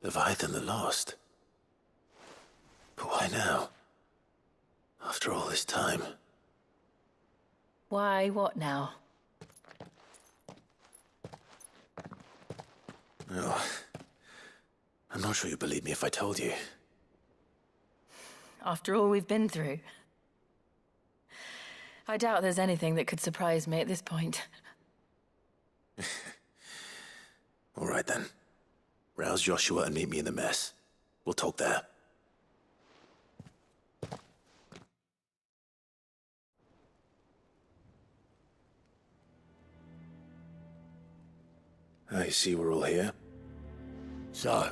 Leviathan the Lost. But why now? After all this time. Why, what now? Oh, I'm not sure you'd believe me if I told you. After all we've been through. I doubt there's anything that could surprise me at this point. All right then. Rouse Joshua and meet me in the mess. We'll talk there. I see we're all here. So,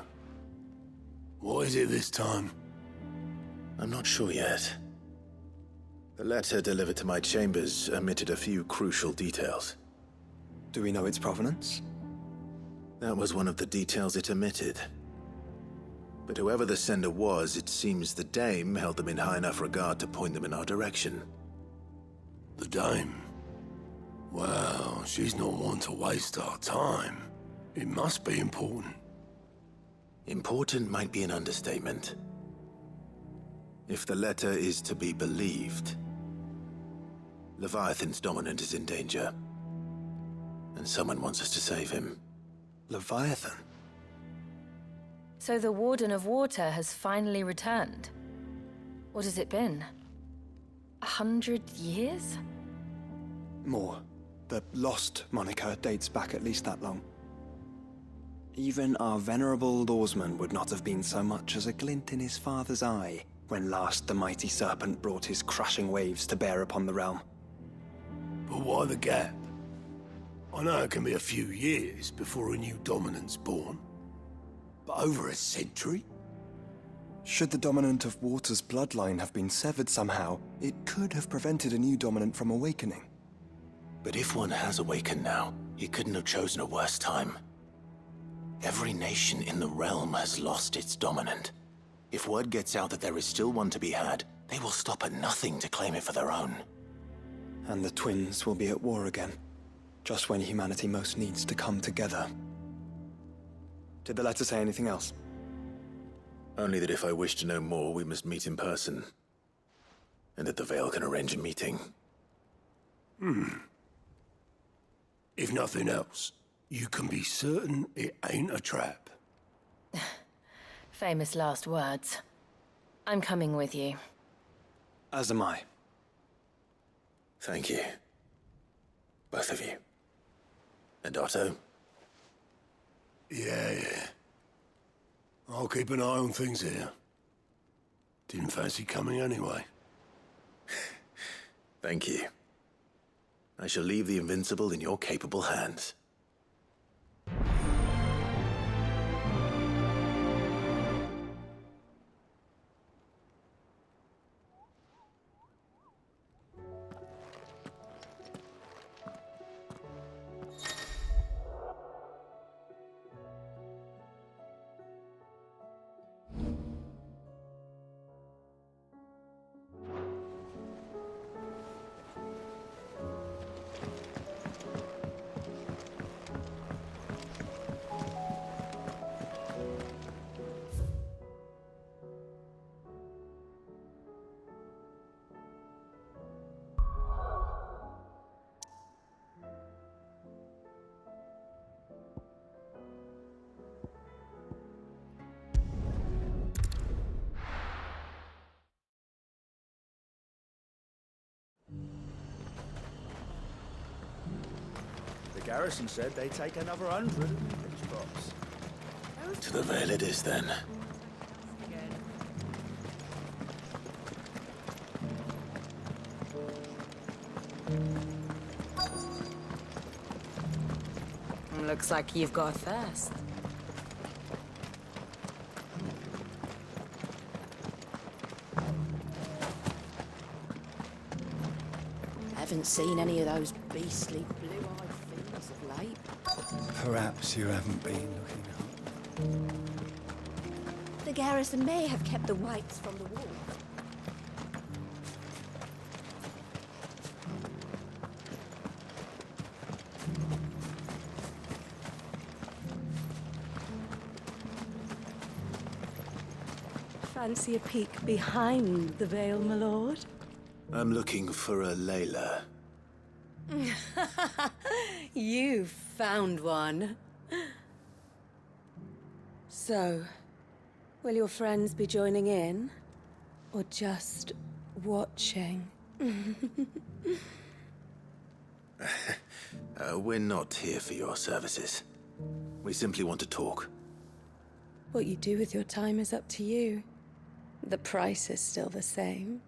what is it this time? I'm not sure yet. The letter delivered to my chambers omitted a few crucial details. Do we know its provenance? That was one of the details it omitted. But whoever the sender was, it seems the Dame held them in high enough regard to point them in our direction. The Dame? Well, she's not one to waste our time. It must be important. Important might be an understatement. If the letter is to be believed, Leviathan's dominant is in danger. And someone wants us to save him. Leviathan? So the Warden of Water has finally returned. What has it been? 100 years? More. The Lost moniker dates back at least that long. Even our venerable lawsman would not have been so much as a glint in his father's eye when last the mighty serpent brought his crushing waves to bear upon the realm. But why the gap? I know it can be a few years before a new dominant's born. But over a century? Should the dominant of Water's bloodline have been severed somehow, it could have prevented a new dominant from awakening. But if one has awakened now, he couldn't have chosen a worse time. Every nation in the realm has lost its dominant. If word gets out that there is still one to be had, they will stop at nothing to claim it for their own. And the twins will be at war again, just when humanity most needs to come together. Did the letter say anything else? Only that if I wish to know more, we must meet in person. And that the Veil can arrange a meeting. If nothing else, you can be certain it ain't a trap. Famous last words. I'm coming with you. As am I. Thank you. Both of you. And Otto? Yeah. I'll keep an eye on things here. Didn't fancy coming anyway. Thank you. I shall leave the Invincible in your capable hands. The garrison said they'd take another 100 in each box. To the Veil it is, then. Looks like you've got a thirst. Haven't seen any of those beastly blue-eyed things of late. Perhaps you haven't been looking up. The garrison may have kept the whites from the wall. Fancy a peek behind the veil, my lord? I'm looking for a Layla. You found one. So, will your friends be joining in? Or just watching? We're not here for your services. We simply want to talk. What you do with your time is up to you. The price is still the same.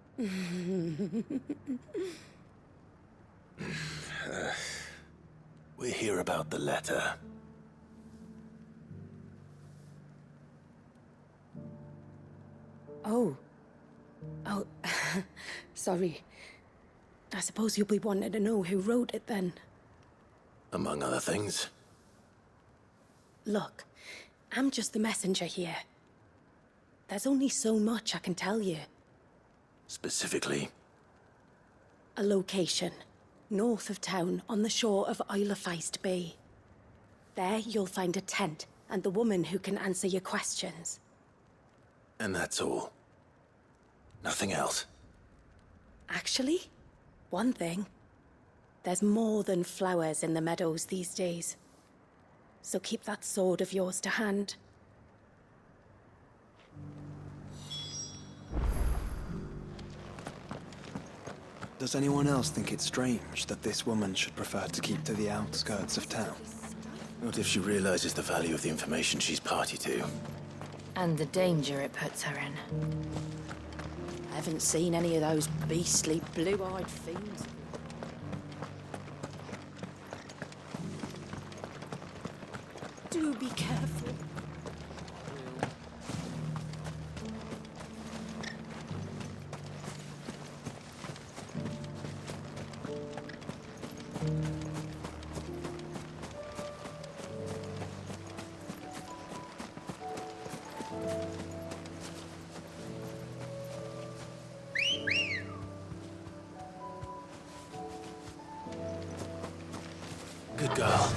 We're here about the letter. Oh, sorry. I suppose you'll be wanting to know who wrote it then. Among other things. Look, I'm just the messenger here. There's only so much I can tell you. Specifically? A location, north of town, on the shore of Isle of Feist Bay. There you'll find a tent and the woman who can answer your questions. And that's all? Nothing else? Actually, one thing. There's more than flowers in the meadows these days. So keep that sword of yours to hand. Does anyone else think it's strange that this woman should prefer to keep to the outskirts of town? Not if she realizes the value of the information she's party to. And the danger it puts her in. I haven't seen any of those beastly blue-eyed fiends. Do be careful. Good girl.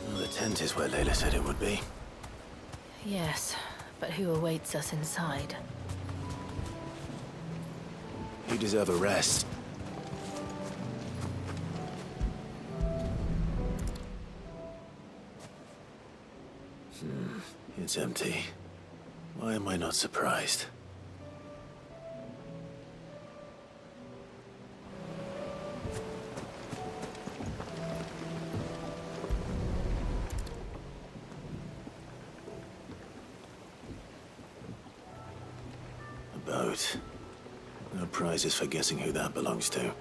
Well, the tent is where Layla said it would be. Yes, but who awaits us inside? You deserve a rest. It's empty. Why am I not surprised? A boat. No prizes for guessing who that belongs to.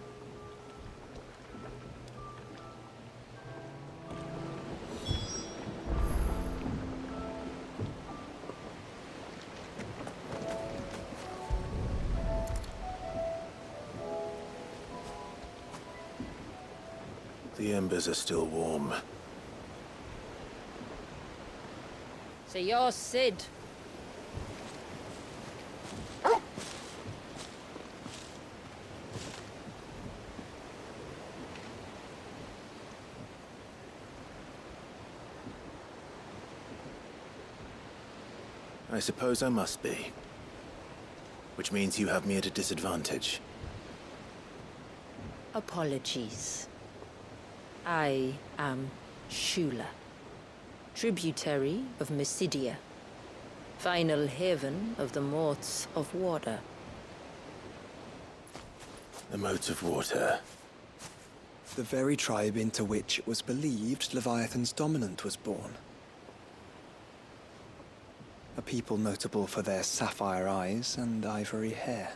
The embers are still warm. So you're Sid. I suppose I must be. Which means you have me at a disadvantage. Apologies. I am Shula, tributary of Mysidia, final haven of the Moths of Water. The motes of water. The very tribe into which it was believed Leviathan's dominant was born. A people notable for their sapphire eyes and ivory hair.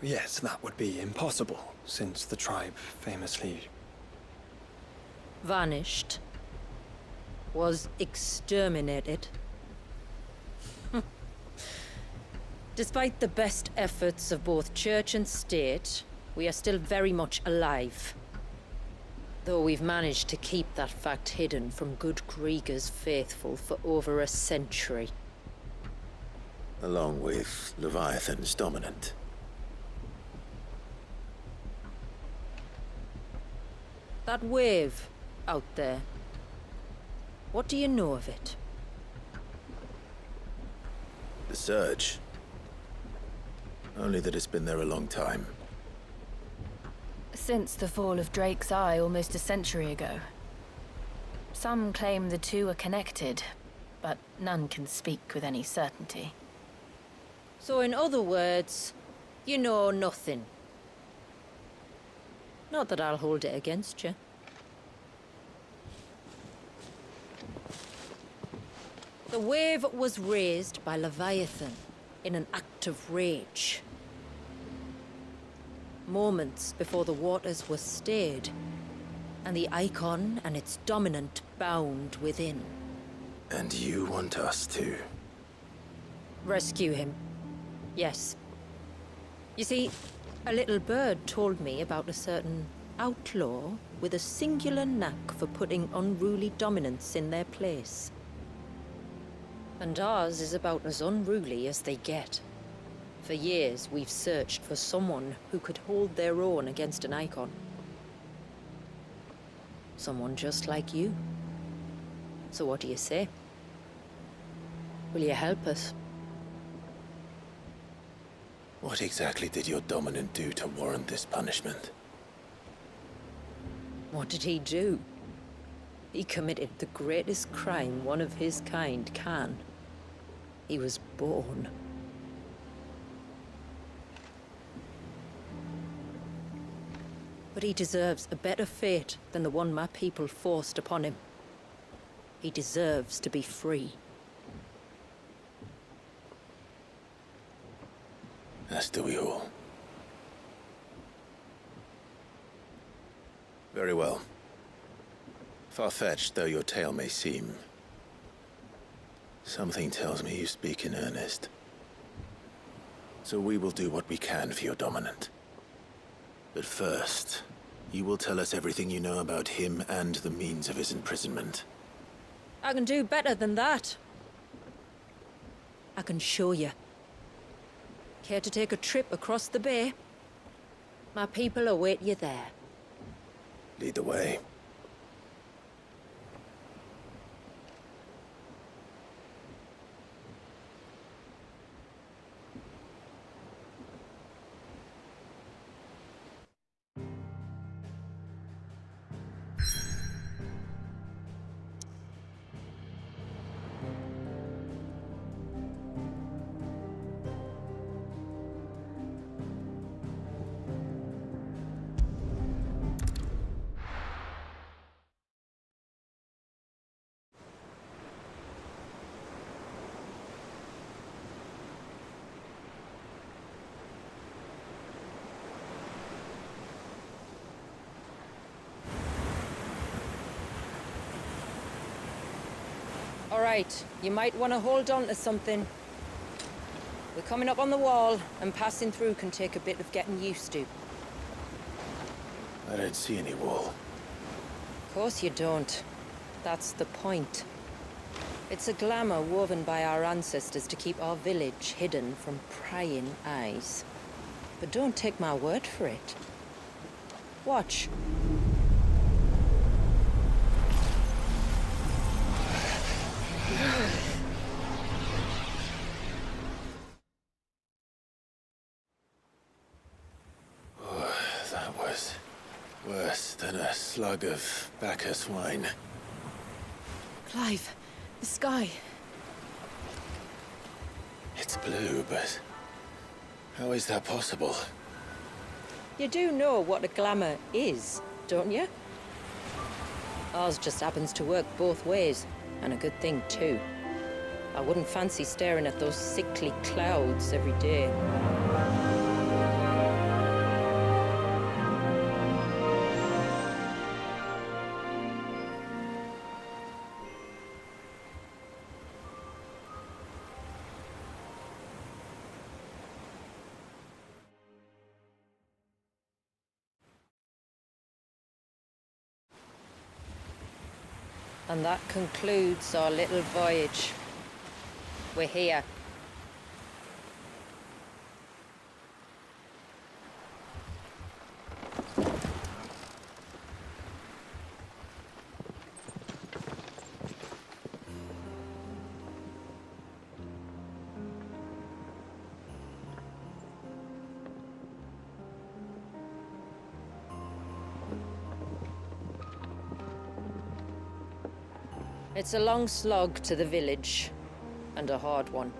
Yes, that would be impossible, since the tribe famously... Vanished. Was exterminated. Despite the best efforts of both church and state, we are still very much alive. Though we've managed to keep that fact hidden from good Krieger's faithful for over a century. along with Leviathan's dominant. That wave out there. What do you know of it? The surge. Only that it's been there a long time. Since the fall of Drake's Eye almost a century ago. Some claim the two are connected, but none can speak with any certainty. So in other words, you know nothing. Not that I'll hold it against you. The wave was raised by Leviathan in an act of rage. Moments before the waters were stayed, and the icon and its dominant bound within. And you want us to? Rescue him. Yes. You see, a little bird told me about a certain outlaw with a singular knack for putting unruly dominants in their place. And ours is about as unruly as they get. For years, we've searched for someone who could hold their own against an icon. Someone just like you. So what do you say? Will you help us? What exactly did your dominant do to warrant this punishment? What did he do? He committed the greatest crime one of his kind can. He was born. But he deserves a better fate than the one my people forced upon him. He deserves to be free. As do we all. Very well. Far-fetched though your tale may seem, something tells me you speak in earnest. So we will do what we can for your dominant. But first, you will tell us everything you know about him and the means of his imprisonment. I can do better than that. I can show you. Care to take a trip across the bay? My people await you there. Lead the way. All right, you might want to hold on to something. We're coming up on the wall, and passing through can take a bit of getting used to. I don't see any wall. Of course you don't. That's the point. It's a glamour woven by our ancestors to keep our village hidden from prying eyes. But don't take my word for it. Watch. That was worse than a slug of Bacchus wine. Clive, the sky. It's blue, but how is that possible? You do know what a glamour is, don't you? Ours just happens to work both ways, and a good thing too. I wouldn't fancy staring at those sickly clouds every day. And that concludes our little voyage. We're here. It's a long slog to the village, and a hard one.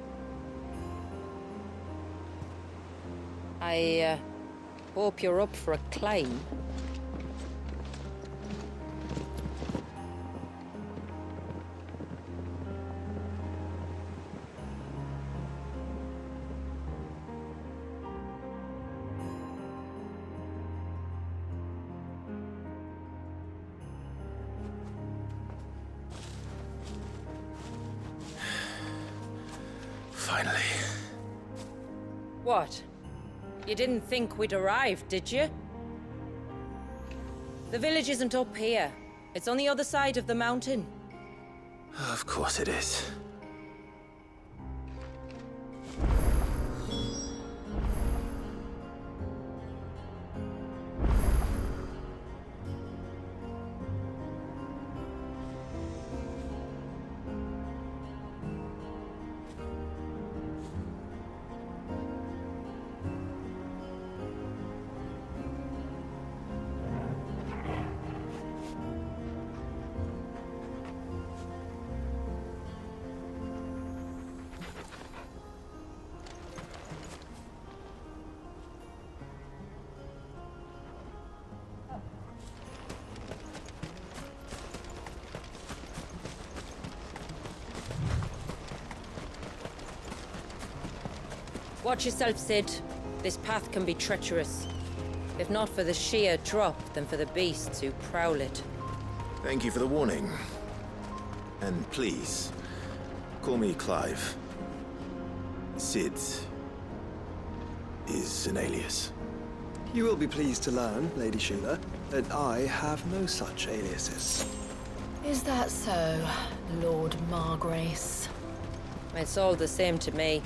I hope you're up for a climb. Finally. What? You didn't think we'd arrived, did you? The village isn't up here. It's on the other side of the mountain. Of course it is. Watch yourself, Sid. This path can be treacherous. If not for the sheer drop, then for the beasts who prowl it. Thank you for the warning. And please, call me Clive. Sid is an alias. You will be pleased to learn, Lady Sheila, that I have no such aliases. Is that so, Lord Margrace? It's all the same to me.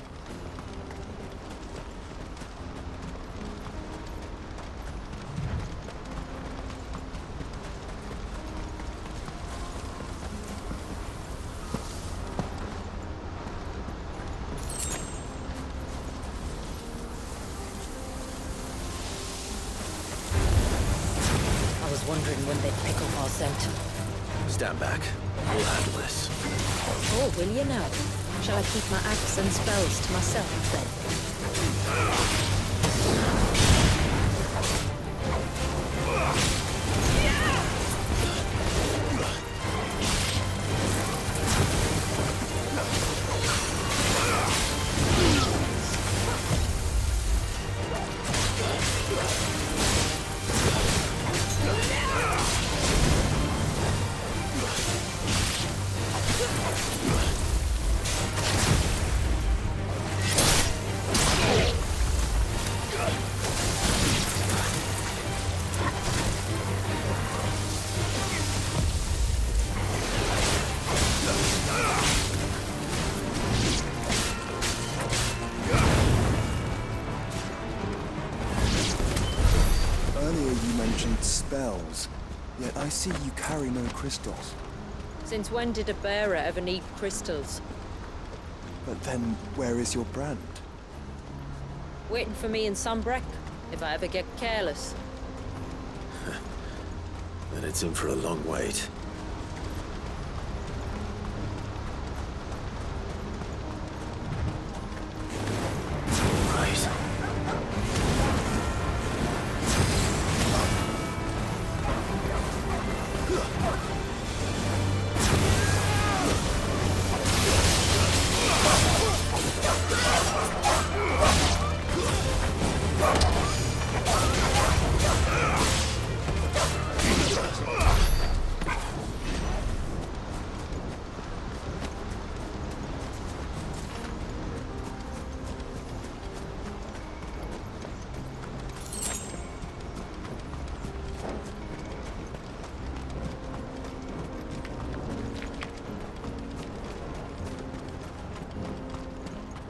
Wondering when they'd pick up our scent. Stand back. We'll handle this. Oh, will you now? Shall I keep my axe and spells to myself, then? Spells, yet I see you carry no crystals. Since when did a bearer ever need crystals? But then, where is your brand? Waiting for me in Sunbreck, if I ever get careless. Then it's in for a long wait.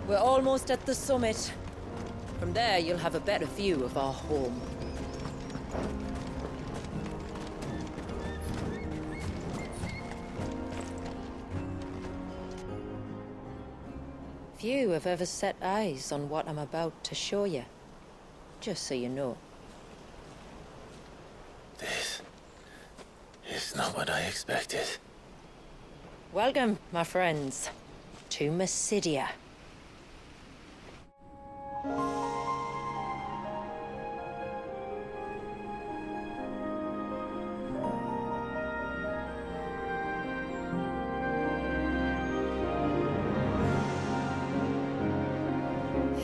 We're almost at the summit. From there, you'll have a better view of our home. Few have ever set eyes on what I'm about to show you. Just so you know. This is not what I expected. Welcome, my friends, to Mysidia.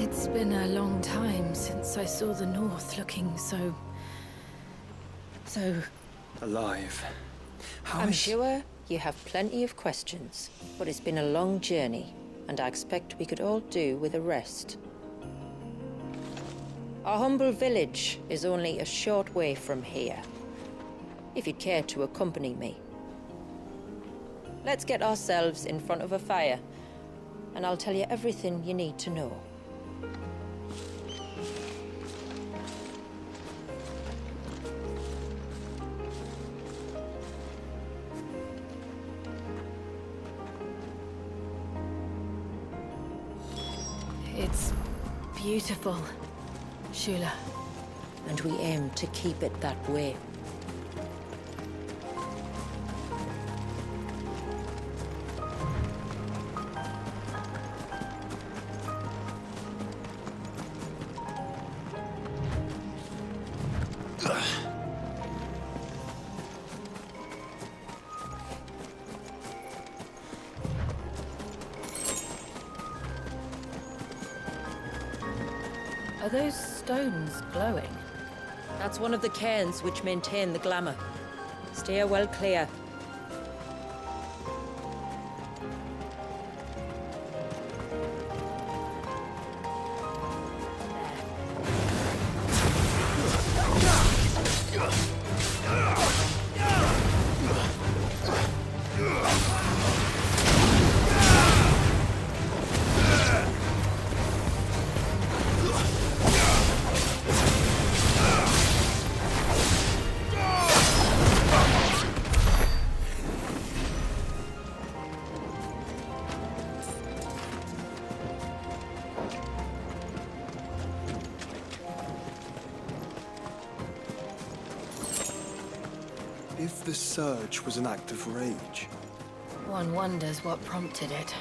It's been a long time since I saw the North looking so Alive. I'm sure you have plenty of questions, but it's been a long journey, and I expect we could all do with a rest. Our humble village is only a short way from here, if you'd care to accompany me. Let's get ourselves in front of a fire, and I'll tell you everything you need to know. It's beautiful, Shula. And we aim to keep it that way. Are those stones glowing? That's one of the cairns which maintain the glamour. Steer well clear. If the surge was an act of rage, One wonders what prompted it.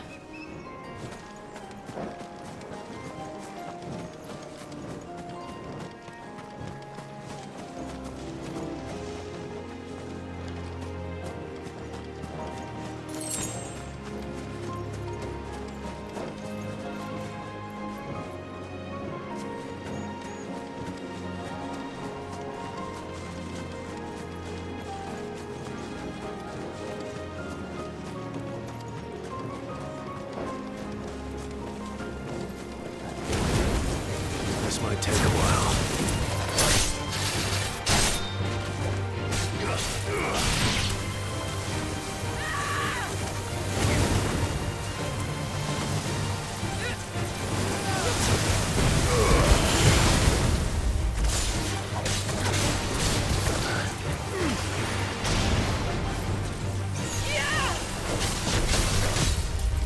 This might take a while.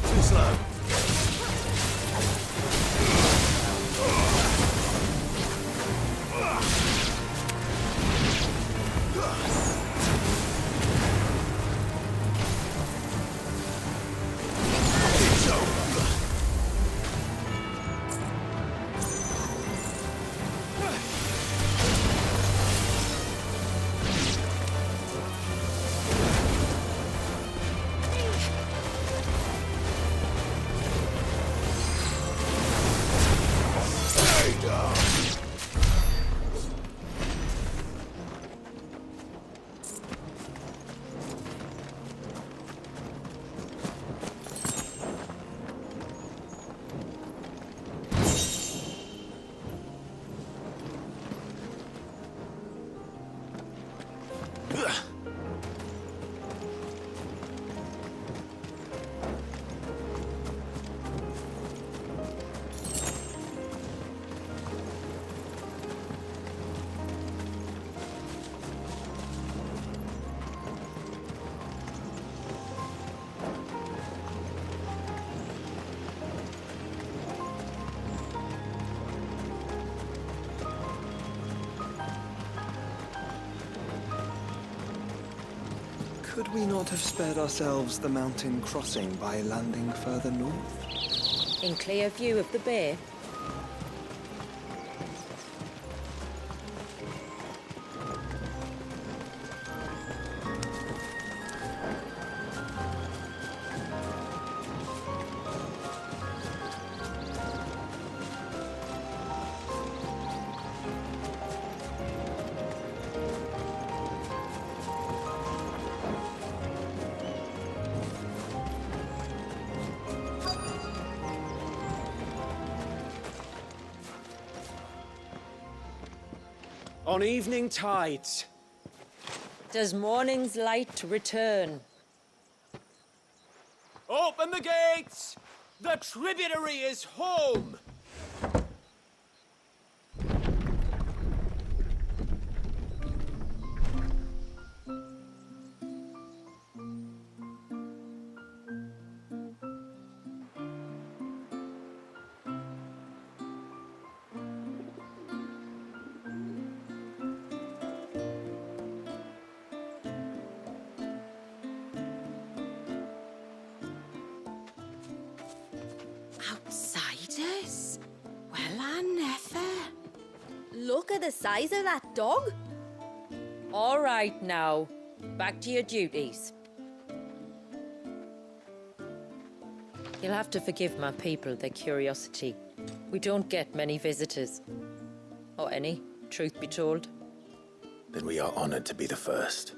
Too slow. Could we not have spared ourselves the mountain crossing by landing further north? In clear view of the bay? On evening tides. Does morning's light return? Open the gates! The tributary is home! Outsiders? Well, I never. Look at the size of that dog. All right now, back to your duties. You'll have to forgive my people their curiosity. We don't get many visitors. Or any, truth be told. Then we are honored to be the first.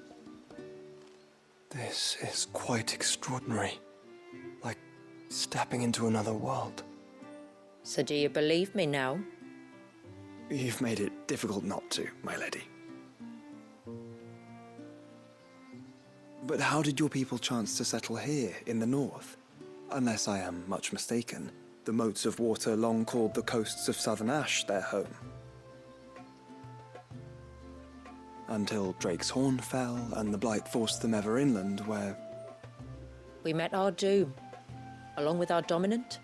This is quite extraordinary. Like stepping into another world. So do you believe me now? You've made it difficult not to, my lady. But how did your people chance to settle here in the north? Unless I am much mistaken, the moats of water long called the coasts of southern Ash their home. Until Drake's Horn fell and the Blight forced them ever inland, where... We met our doom, along with our dominant.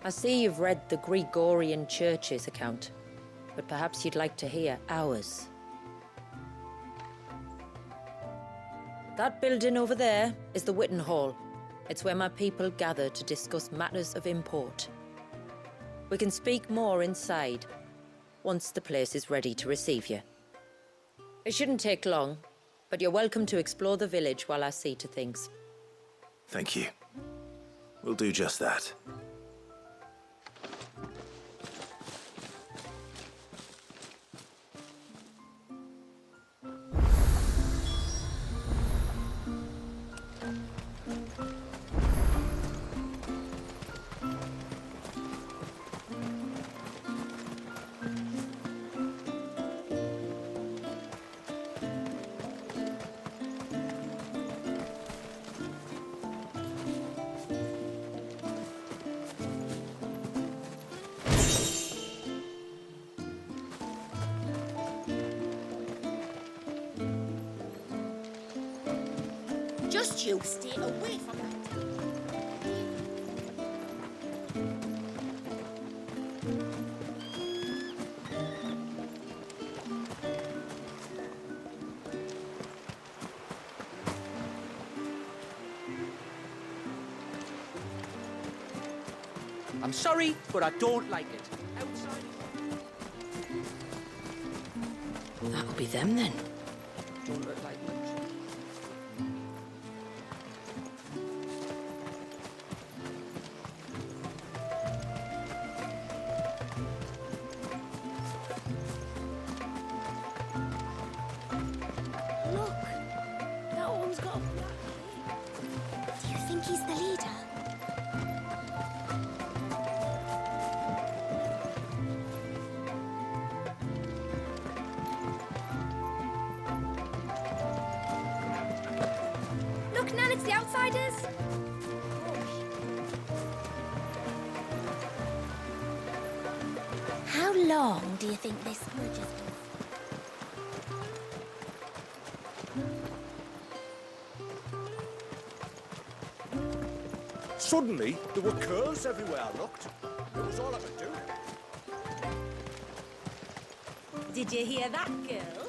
I see you've read the Gregorian Church's account, but perhaps you'd like to hear ours. That building over there is the Witten Hall. It's where my people gather to discuss matters of import. We can speak more inside, once the place is ready to receive you. It shouldn't take long, but you're welcome to explore the village while I see to things. Thank you. We'll do just that. Just you stay away from that. I'm sorry, but I don't like it. Outside. That'll be them then. Don't look like much. Look, that one's got a black cape. Do you think he's the leader? Look, Nan, it's the outsiders. How long do you think this bridge has been? Suddenly, there were curls everywhere I looked. It was all I could do. Did you hear that, girl?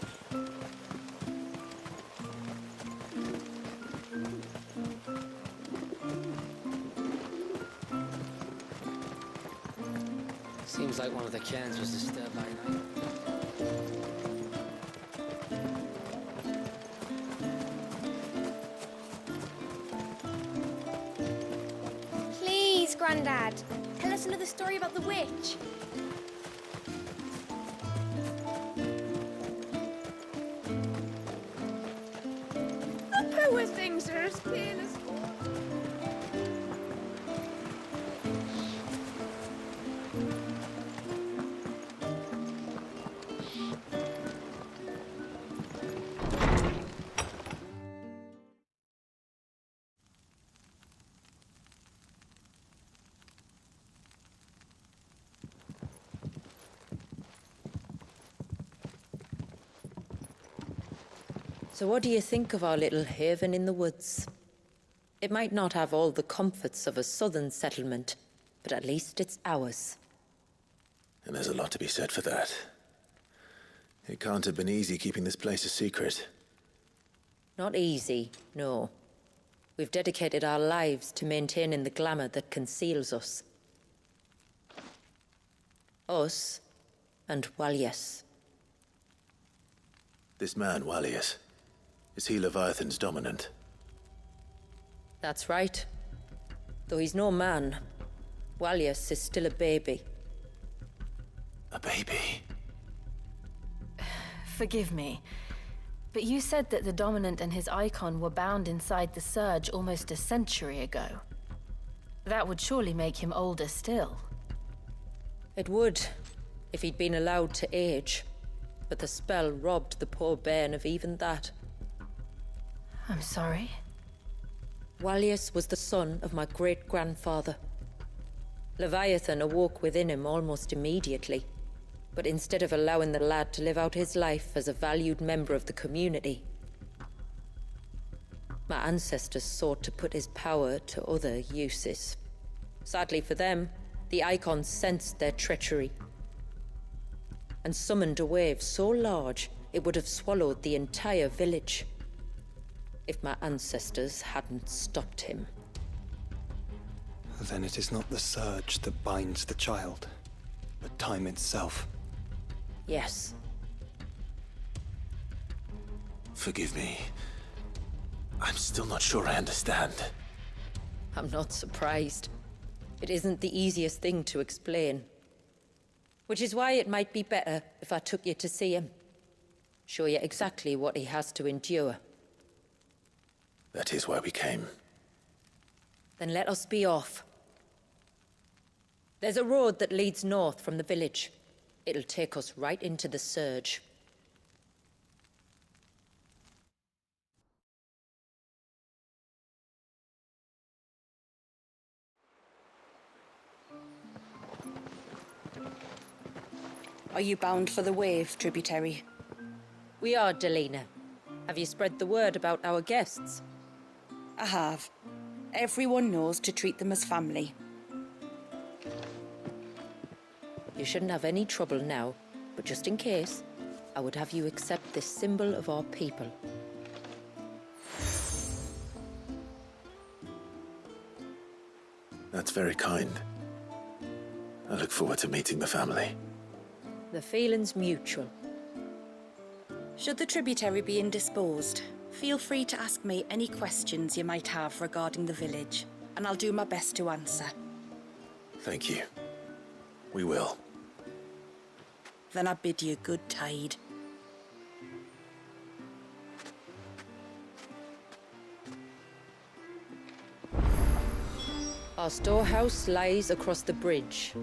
Seems like one of the cairns was disturbed by night. Please, Grandad, tell us another story about the witch. The poor things are as pale as So what do you think of our little haven in the woods? It might not have all the comforts of a southern settlement, but at least it's ours. And there's a lot to be said for that. It can't have been easy keeping this place a secret. Not easy, no. We've dedicated our lives to maintaining the glamour that conceals us. Us and Walias. This man, Walias, is he Leviathan's dominant? That's right. Though he's no man, Walias is still a baby. A baby? Forgive me, but you said that the Dominant and his icon were bound inside the Surge almost a century ago. That would surely make him older still. It would, if he'd been allowed to age. But the spell robbed the poor bairn of even that. I'm sorry. Walias was the son of my great-grandfather. Leviathan awoke within him almost immediately. But instead of allowing the lad to live out his life as a valued member of the community, my ancestors sought to put his power to other uses. Sadly for them, the icons sensed their treachery and summoned a wave so large it would have swallowed the entire village if my ancestors hadn't stopped him. Then it is not the surge that binds the child, but time itself. Yes. Forgive me. I'm still not sure I understand. I'm not surprised. It isn't the easiest thing to explain. Which is why it might be better if I took you to see him. Show you exactly what he has to endure. That is why we came. Then let us be off. There's a road that leads north from the village. It'll take us right into the Surge. Are you bound for the Wave, tributary? We are, Delina. Have you spread the word about our guests? I have. Everyone knows to treat them as family. You shouldn't have any trouble now, but just in case, I would have you accept this symbol of our people. That's very kind. I look forward to meeting the family. The feeling's mutual. Should the tributary be indisposed, feel free to ask me any questions you might have regarding the village, and I'll do my best to answer. Thank you. We will. Then I bid you good tide. Our storehouse lies across the bridge.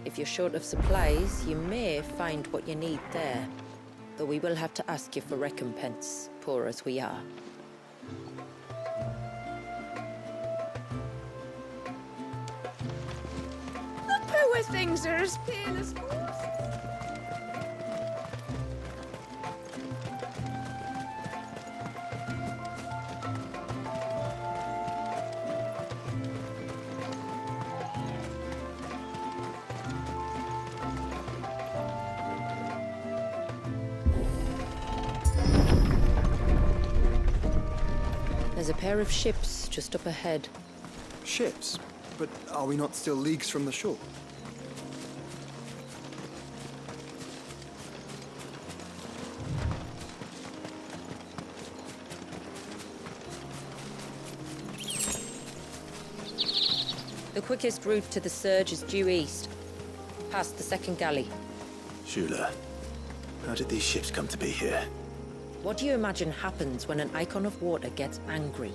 If you're short of supplies, you may find what you need there. Though we will have to ask you for recompense, poor as we are. The poor things are as pale as ghosts. There's a pair of ships just up ahead. Ships? But are we not still leagues from the shore? The quickest route to the surge is due east, past the second galley. Shula, how did these ships come to be here? What do you imagine happens when an icon of water gets angry?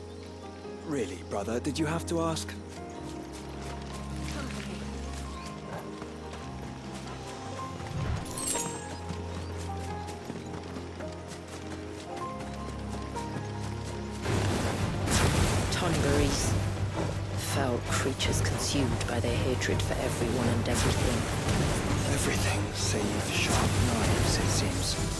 Really, brother, did you have to ask? Tongarees. Foul creatures consumed by their hatred for everyone and everything. Everything save sharp knives, it seems.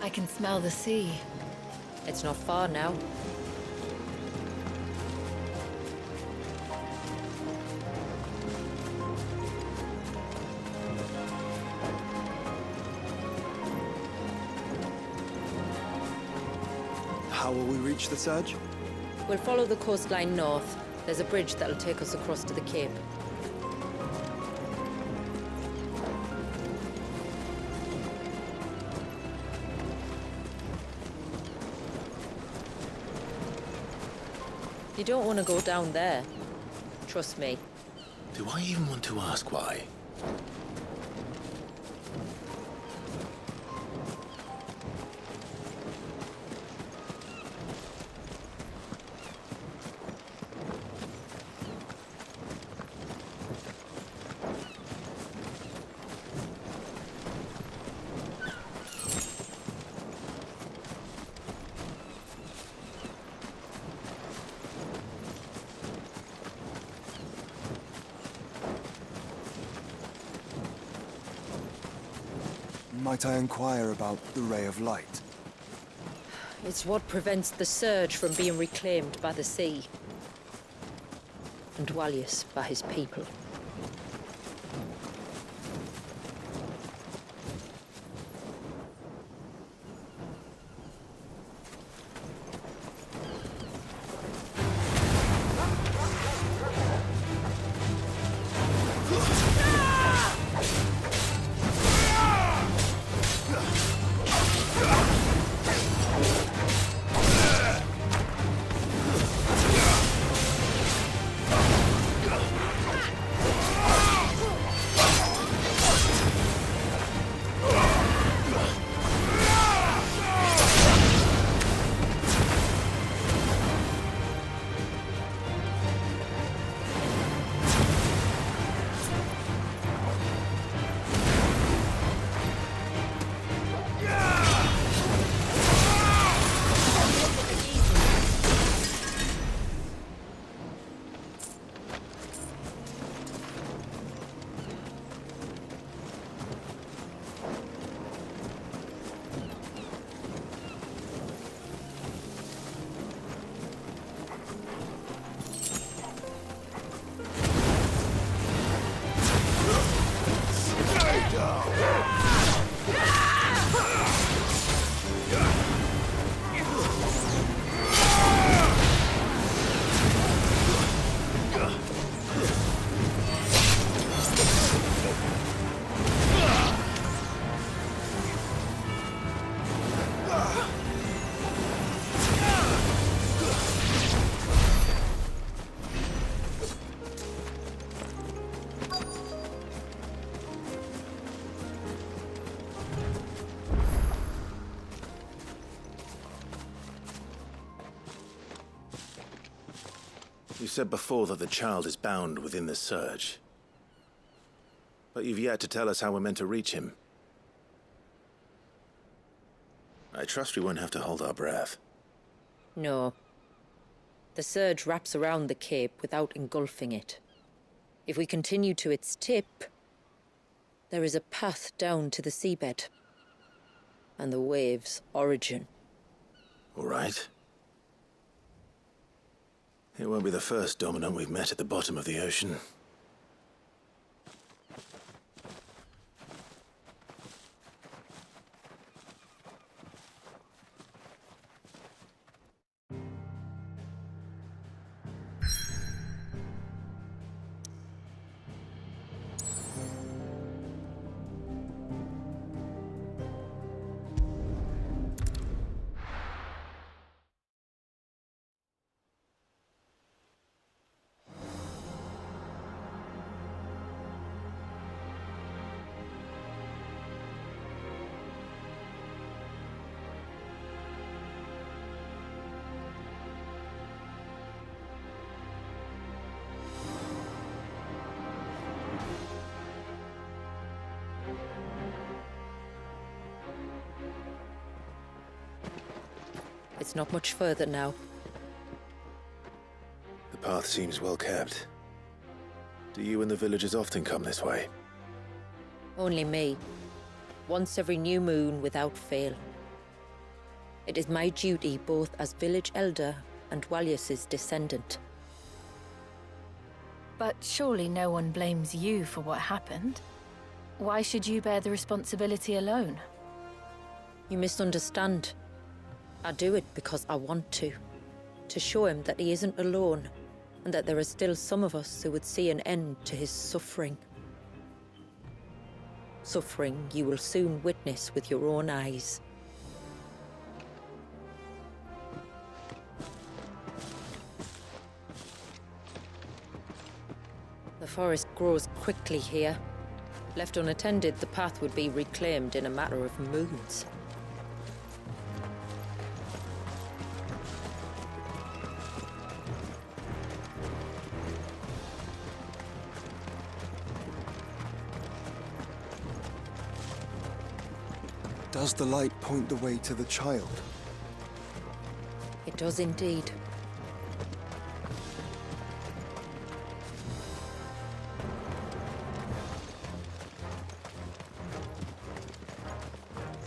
I can smell the sea. It's not far now. How will we reach the surge? We'll follow the coastline north. There's a bridge that'll take us across to the cape. You don't want to go down there. Trust me. Do I even want to ask why? Might I inquire about the Ray of Light? It's what prevents the surge from being reclaimed by the sea. And Dwalius by his people. said before that the child is bound within the surge. But you've yet to tell us how we're meant to reach him. I trust we won't have to hold our breath. No. The surge wraps around the cape without engulfing it. If we continue to its tip, there is a path down to the seabed. And the wave's origin. All right. It won't be the first dominant we've met at the bottom of the ocean. It's not much further now. The path seems well kept. Do you and the villagers often come this way? Only me. Once every new moon without fail. It is my duty both as village elder and Dwalius's descendant. But surely no one blames you for what happened. Why should you bear the responsibility alone? You misunderstand. I do it because I want to show him that he isn't alone, and that there are still some of us who would see an end to his suffering. Suffering you will soon witness with your own eyes. The forest grows quickly here. Left unattended, the path would be reclaimed in a matter of moons. Does the light point the way to the child? It does indeed.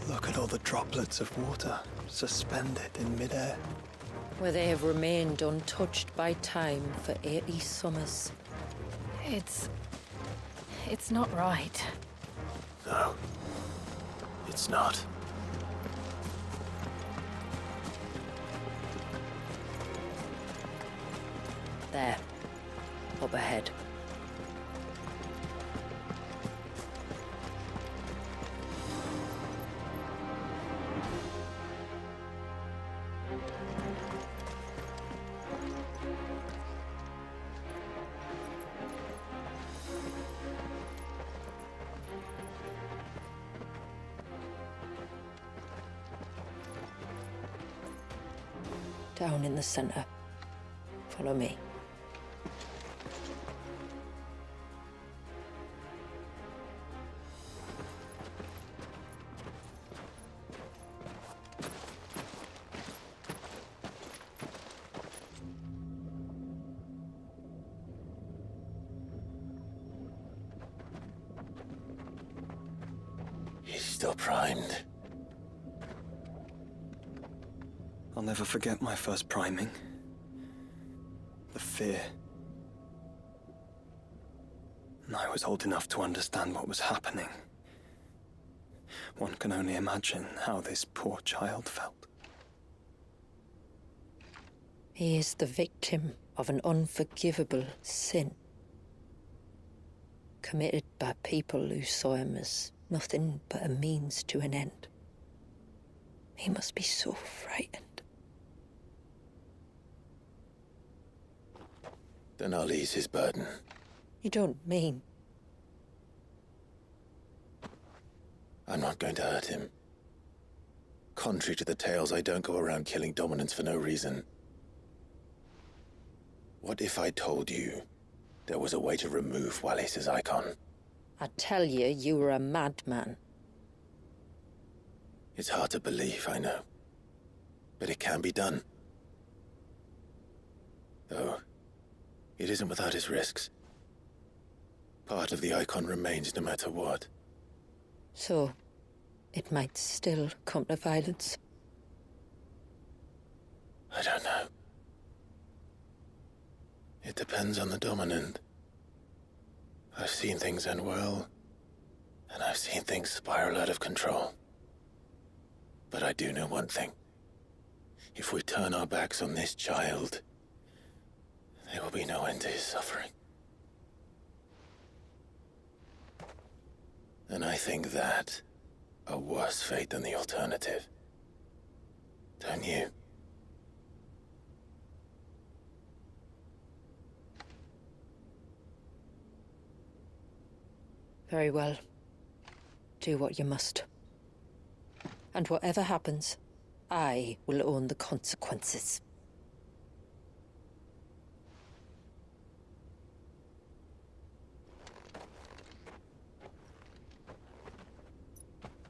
Look at all the droplets of water suspended in midair. Where they have remained untouched by time for 80 summers. It's not right. No. It's not. There. Up ahead. Down in the center. Follow me. He's still primed. I'll never forget my first priming. The fear. And I was old enough to understand what was happening. One can only imagine how this poor child felt. He is the victim of an unforgivable sin. Committed by people who saw him as nothing but a means to an end. He must be so frightened. Then I'll ease his burden. You don't mean? I'm not going to hurt him. Contrary to the tales, I don't go around killing dominants for no reason. What if I told you there was a way to remove Wallace's icon? I tell you, you were a madman. It's hard to believe, I know. But it can be done. Though, it isn't without its risks. Part of the icon remains no matter what. So, it might still come to violence? I don't know. It depends on the dominant. I've seen things end well, and I've seen things spiral out of control. But I do know one thing. If we turn our backs on this child, there will be no end to his suffering. And I think that a worse fate than the alternative. Don't you? Very well. Do what you must. And whatever happens, I will own the consequences.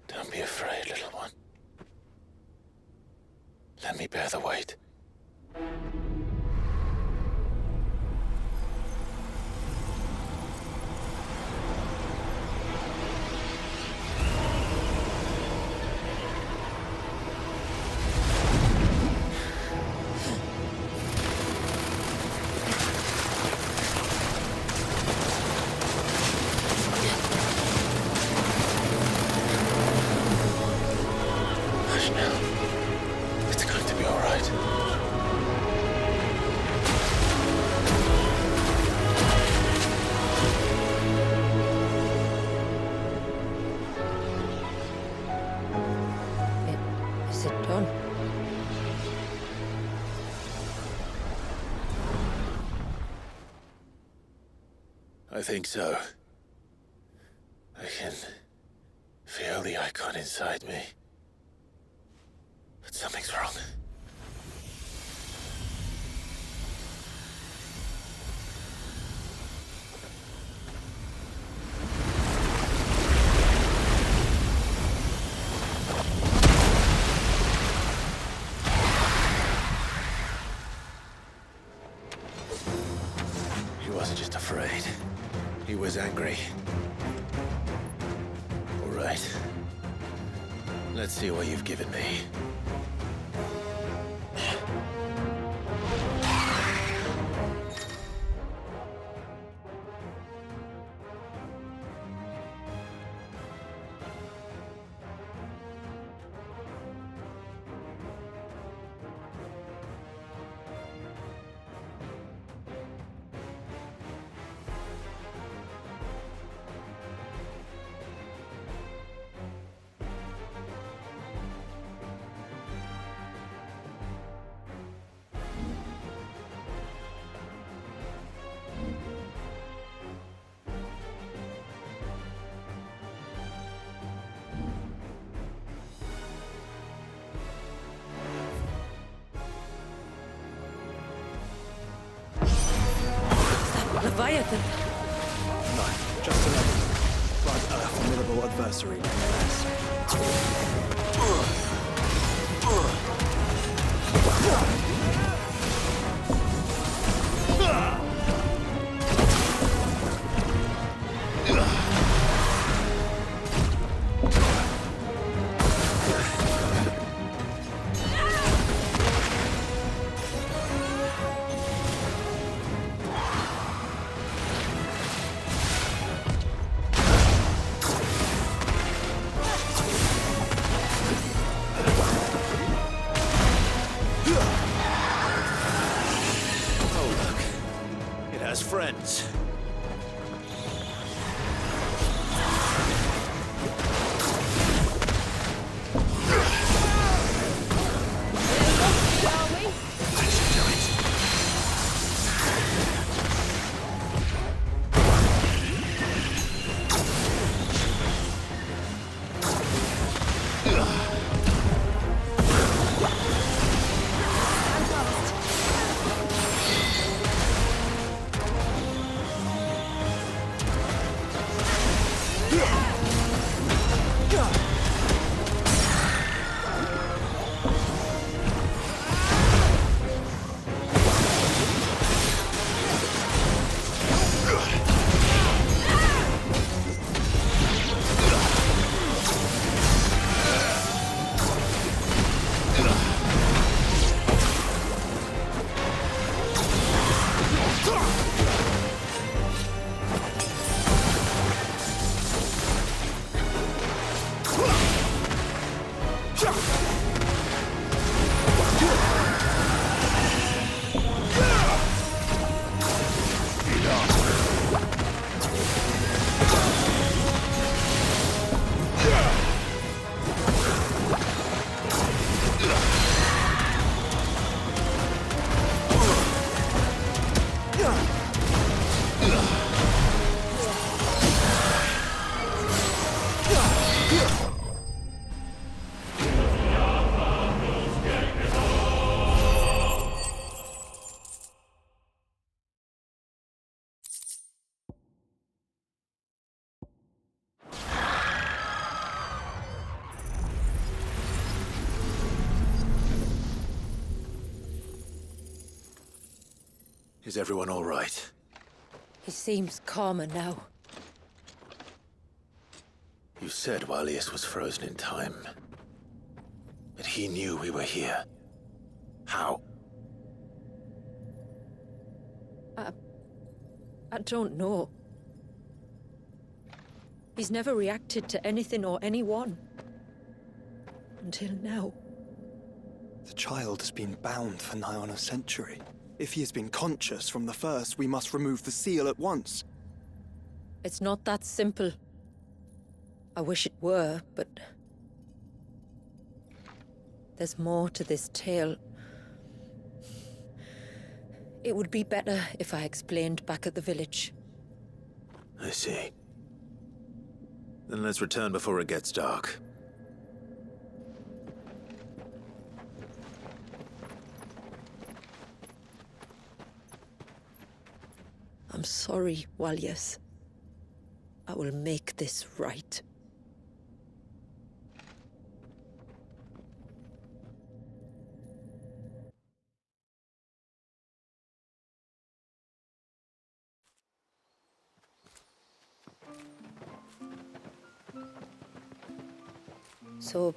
Don't be afraid, little one. Let me bear the weight. I think so. I can feel the icon inside me. But something's wrong. He wasn't just afraid. He was angry. All right. Let's see what you've given me. Leviathan? No, just another, but a formidable adversary nonetheless. Is everyone all right? He seems calmer now. You said Walius was frozen in time. But he knew we were here. How? I don't know. He's never reacted to anything or anyone. Until now. The child has been bound for nigh on a century. If he has been conscious from the first, we must remove the seal at once. It's not that simple. I wish it were, but... there's more to this tale. It would be better if I explained back at the village. I see. Then let's return before it gets dark. I'm sorry, Walius. I will make this right. So,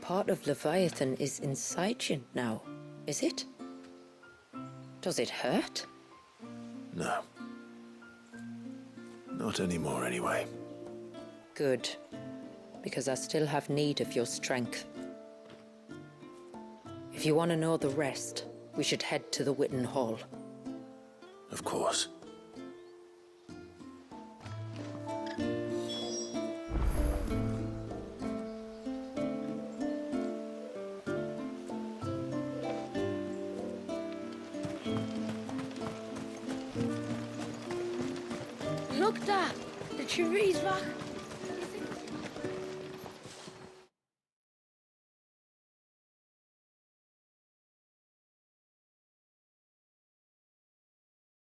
part of Leviathan is inside you now, is it? Does it hurt? No. Not anymore, anyway. Good. Because I still have need of your strength. If you want to know the rest, we should head to the Witten Hall. Of course. Look, Dad! The tree's back.